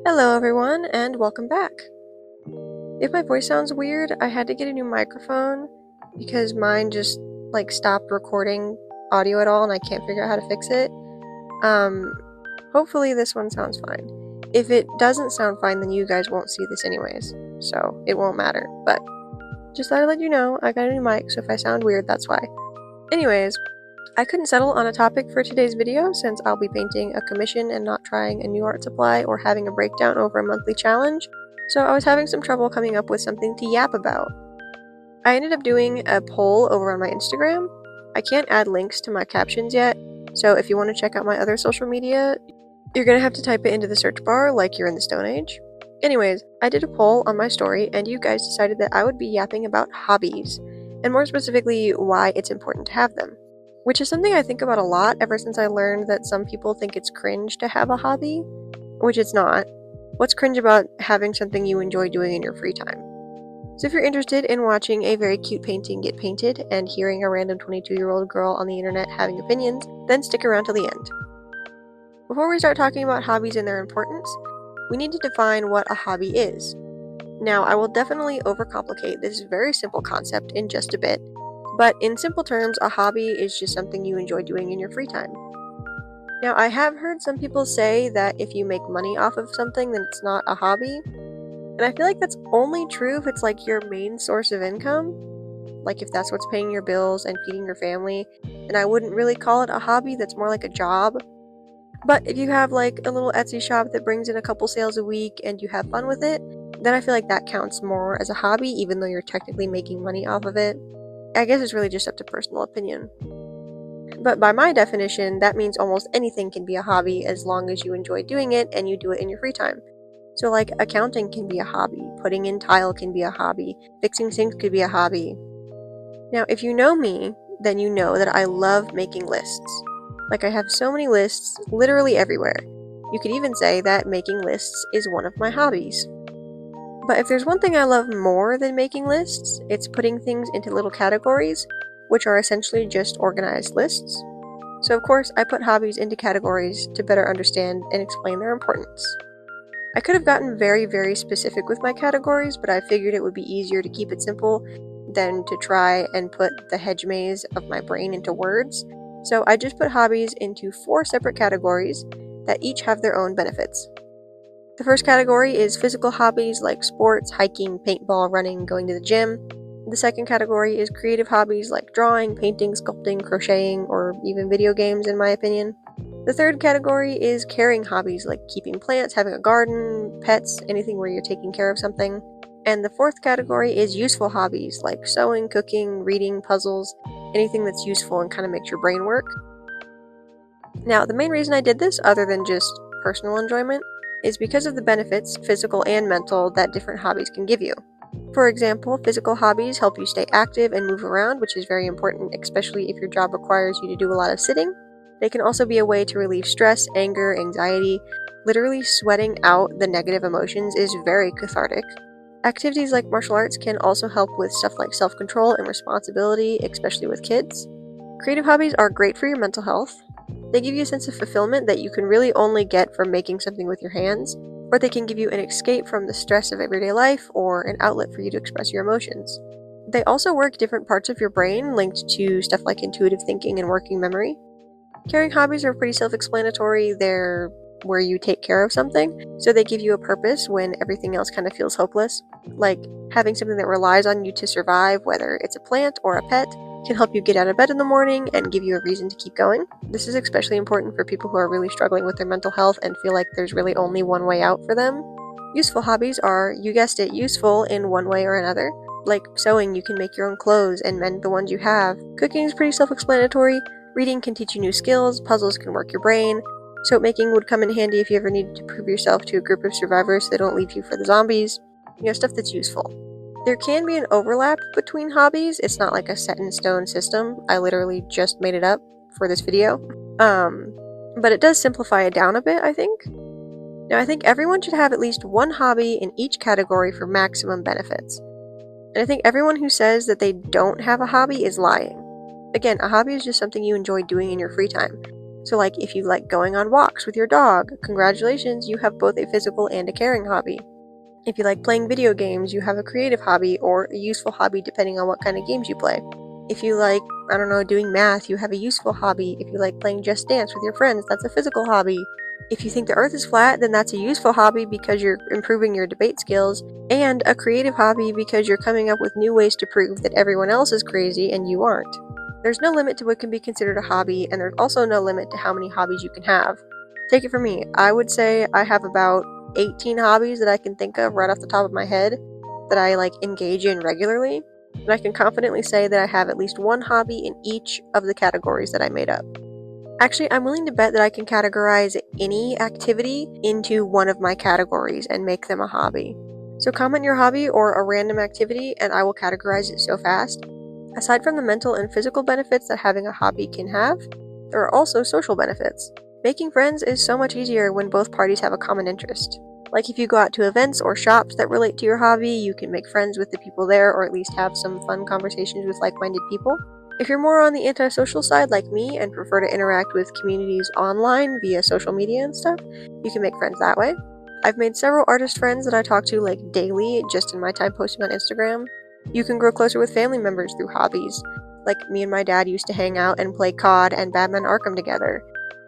Hello everyone, and welcome back. If my voice sounds weird, I had to get a new microphone because mine just stopped recording audio at all and I can't figure out how to fix it. Hopefully this one sounds fine. If it doesn't sound fine, then you guys won't see this anyways, so it won't matter. But just thought I'd let you know I got a new mic, so if I sound weird, that's why. Anyways, I couldn't settle on a topic for today's video since I'll be painting a commission and not trying a new art supply or having a breakdown over a monthly challenge, so I was having some trouble coming up with something to yap about. I ended up doing a poll over on my Instagram. I can't add links to my captions yet, so if you want to check out my other social media, you're gonna have to type it into the search bar like you're in the Stone Age. Anyways, I did a poll on my story and you guys decided that I would be yapping about hobbies, and more specifically why it's important to have them. Which is something I think about a lot ever since I learned that some people think it's cringe to have a hobby, which it's not. What's cringe about having something you enjoy doing in your free time? So if you're interested in watching a very cute painting get painted and hearing a random 22-year-old girl on the internet having opinions, then stick around till the end. Before we start talking about hobbies and their importance, we need to define what a hobby is. Now, I will definitely overcomplicate this very simple concept in just a bit, but in simple terms, a hobby is just something you enjoy doing in your free time. Now, I have heard some people say that if you make money off of something, then it's not a hobby. And I feel like that's only true if it's like your main source of income. Like if that's what's paying your bills and feeding your family, then I wouldn't really call it a hobby, that's more like a job. But if you have like a little Etsy shop that brings in a couple sales a week and you have fun with it, then I feel like that counts more as a hobby, even though you're technically making money off of it. I guess it's really just up to personal opinion. But by my definition, that means almost anything can be a hobby as long as you enjoy doing it and you do it in your free time. So like accounting can be a hobby, putting in tile can be a hobby, fixing sinks could be a hobby. Now, if you know me, then you know that I love making lists. Like I have so many lists literally everywhere. You could even say that making lists is one of my hobbies. But if there's one thing I love more than making lists, it's putting things into little categories, which are essentially just organized lists. So of course, I put hobbies into categories to better understand and explain their importance. I could have gotten very, very specific with my categories, but I figured it would be easier to keep it simple than to try and put the hedge maze of my brain into words. So I just put hobbies into 4 separate categories that each have their own benefits. The first category is physical hobbies like sports, hiking, paintball, running, going to the gym. The second category is creative hobbies like drawing, painting, sculpting, crocheting, or even video games, in my opinion. The third category is caring hobbies like keeping plants, having a garden, pets, anything where you're taking care of something. And the fourth category is useful hobbies like sewing, cooking, reading, puzzles, anything that's useful and kind of makes your brain work. Now, the main reason I did this, other than just personal enjoyment, is because of the benefits, physical and mental, that different hobbies can give you. For example, physical hobbies help you stay active and move around, which is very important, especially if your job requires you to do a lot of sitting. They can also be a way to relieve stress, anger, anxiety. Literally sweating out the negative emotions is very cathartic. Activities like martial arts can also help with stuff like self-control and responsibility, especially with kids. Creative hobbies are great for your mental health. They give you a sense of fulfillment that you can really only get from making something with your hands, or they can give you an escape from the stress of everyday life or an outlet for you to express your emotions. They also work different parts of your brain linked to stuff like intuitive thinking and working memory. Caring hobbies are pretty self-explanatory. They're where you take care of something, so they give you a purpose when everything else kind of feels hopeless. Like having something that relies on you to survive, whether it's a plant or a pet, can help you get out of bed in the morning and give you a reason to keep going. This is especially important for people who are really struggling with their mental health and feel like there's really only one way out for them. Useful hobbies are, you guessed it, useful in one way or another. Like sewing, you can make your own clothes and mend the ones you have. Cooking is pretty self-explanatory. Reading can teach you new skills. Puzzles can work your brain. Soap making would come in handy if you ever needed to prove yourself to a group of survivors so they don't leave you for the zombies. Stuff that's useful. There can be an overlap between hobbies. It's not like a set in stone system. I literally just made it up for this video. But it does simplify it down a bit, I think. Now, I think everyone should have at least one hobby in each category for maximum benefits. And I think everyone who says that they don't have a hobby is lying. Again, a hobby is just something you enjoy doing in your free time. So like if you like going on walks with your dog, congratulations, you have both a physical and a caring hobby. If you like playing video games, you have a creative hobby or a useful hobby depending on what kind of games you play. If you like, I don't know, doing math, you have a useful hobby. If you like playing Just Dance with your friends, that's a physical hobby. If you think the earth is flat, then that's a useful hobby because you're improving your debate skills, and a creative hobby because you're coming up with new ways to prove that everyone else is crazy and you aren't. There's no limit to what can be considered a hobby, and there's also no limit to how many hobbies you can have. Take it from me, I would say I have about 18 hobbies that I can think of right off the top of my head that I like engage in regularly, and I can confidently say that I have at least one hobby in each of the categories that I made up. Actually, I'm willing to bet that I can categorize any activity into one of my categories and make them a hobby. So comment your hobby or a random activity and I will categorize it so fast. Aside from the mental and physical benefits that having a hobby can have, there are also social benefits. Making friends is so much easier when both parties have a common interest. Like if you go out to events or shops that relate to your hobby, you can make friends with the people there or at least have some fun conversations with like-minded people. If you're more on the antisocial side like me and prefer to interact with communities online via social media and stuff, you can make friends that way. I've made several artist friends that I talk to like daily just in my time posting on Instagram. You can grow closer with family members through hobbies. Like me and my dad used to hang out and play COD and Batman Arkham together.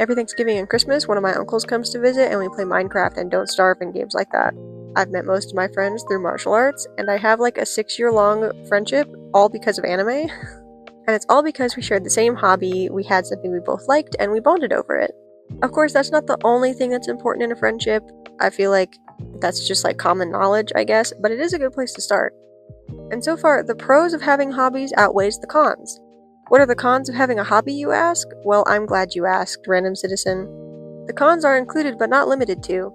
Every Thanksgiving and Christmas, one of my uncles comes to visit and we play Minecraft and Don't Starve and games like that. I've met most of my friends through martial arts, and I have like a 6-year-long friendship, all because of anime. And it's all because we shared the same hobby, we had something we both liked, and we bonded over it. Of course, that's not the only thing that's important in a friendship. I feel like that's just like common knowledge, I guess, but it is a good place to start. And so far, the pros of having hobbies outweighs the cons. What are the cons of having a hobby, you ask? Well, I'm glad you asked, random citizen. The cons are included but not limited to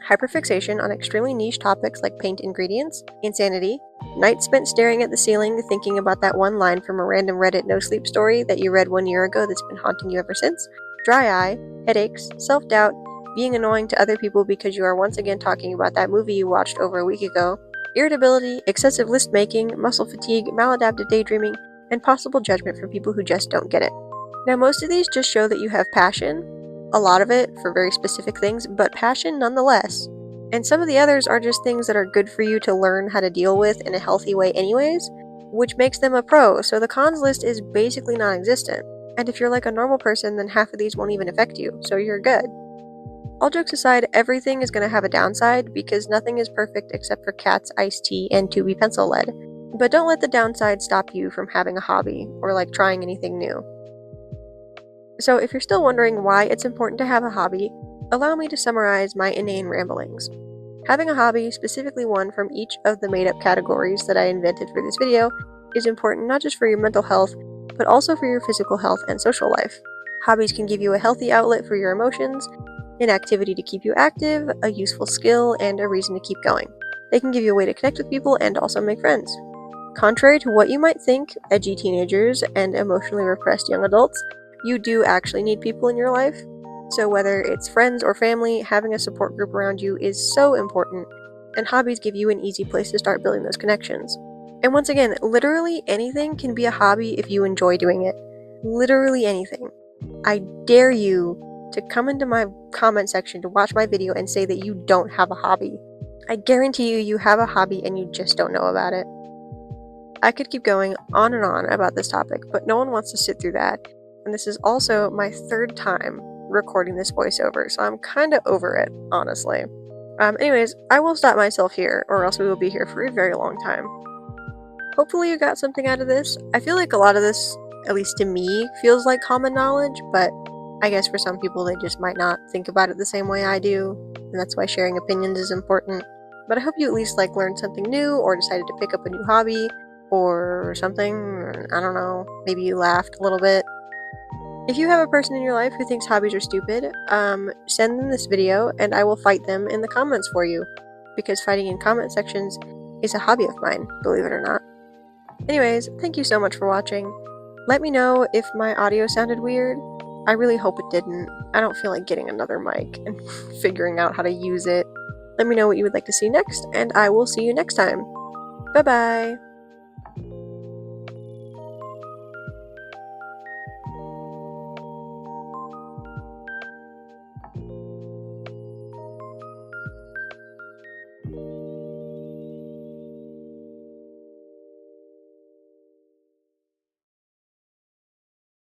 hyperfixation on extremely niche topics like paint ingredients, insanity, nights spent staring at the ceiling thinking about that one line from a random Reddit no-sleep story that you read 1 year ago that's been haunting you ever since, dry eye, headaches, self-doubt, being annoying to other people because you are once again talking about that movie you watched over a week ago, irritability, excessive list-making, muscle fatigue, maladaptive daydreaming, and possible judgment from people who just don't get it. Now, most of these just show that you have passion, a lot of it for very specific things, but passion nonetheless. And some of the others are just things that are good for you to learn how to deal with in a healthy way anyways, which makes them a pro, so the cons list is basically non-existent. And if you're like a normal person, then half of these won't even affect you, so you're good. All jokes aside, everything is going to have a downside because nothing is perfect except for cats, iced tea, and 2B pencil lead. But don't let the downside stop you from having a hobby or like trying anything new. So if you're still wondering why it's important to have a hobby, allow me to summarize my inane ramblings. Having a hobby, specifically one from each of the made-up categories that I invented for this video, is important not just for your mental health, but also for your physical health and social life. Hobbies can give you a healthy outlet for your emotions, an activity to keep you active, a useful skill, and a reason to keep going. They can give you a way to connect with people and also make friends. Contrary to what you might think, edgy teenagers and emotionally repressed young adults, you do actually need people in your life. So whether it's friends or family, having a support group around you is so important, and hobbies give you an easy place to start building those connections. And once again, literally anything can be a hobby if you enjoy doing it. Literally anything. I dare you to come into my comment section to watch my video and say that you don't have a hobby. I guarantee you have a hobby and you just don't know about it. I could keep going on and on about this topic, but no one wants to sit through that. And this is also my 3rd time recording this voiceover, so I'm kind of over it, honestly. Anyways, I will stop myself here, or else we will be here for a very long time. Hopefully you got something out of this. I feel like a lot of this, at least to me, feels like common knowledge, but I guess for some people they just might not think about it the same way I do, and that's why sharing opinions is important. But I hope you at least learned something new, or decided to pick up a new hobby, or something. I don't know, maybe you laughed a little bit. If you have a person in your life who thinks hobbies are stupid, send them this video and I will fight them in the comments for you, because fighting in comment sections is a hobby of mine, believe it or not. Anyways, thank you so much for watching. Let me know if my audio sounded weird. I really hope it didn't. I don't feel like getting another mic and figuring out how to use it. Let me know what you would like to see next, and I will see you next time. Bye bye!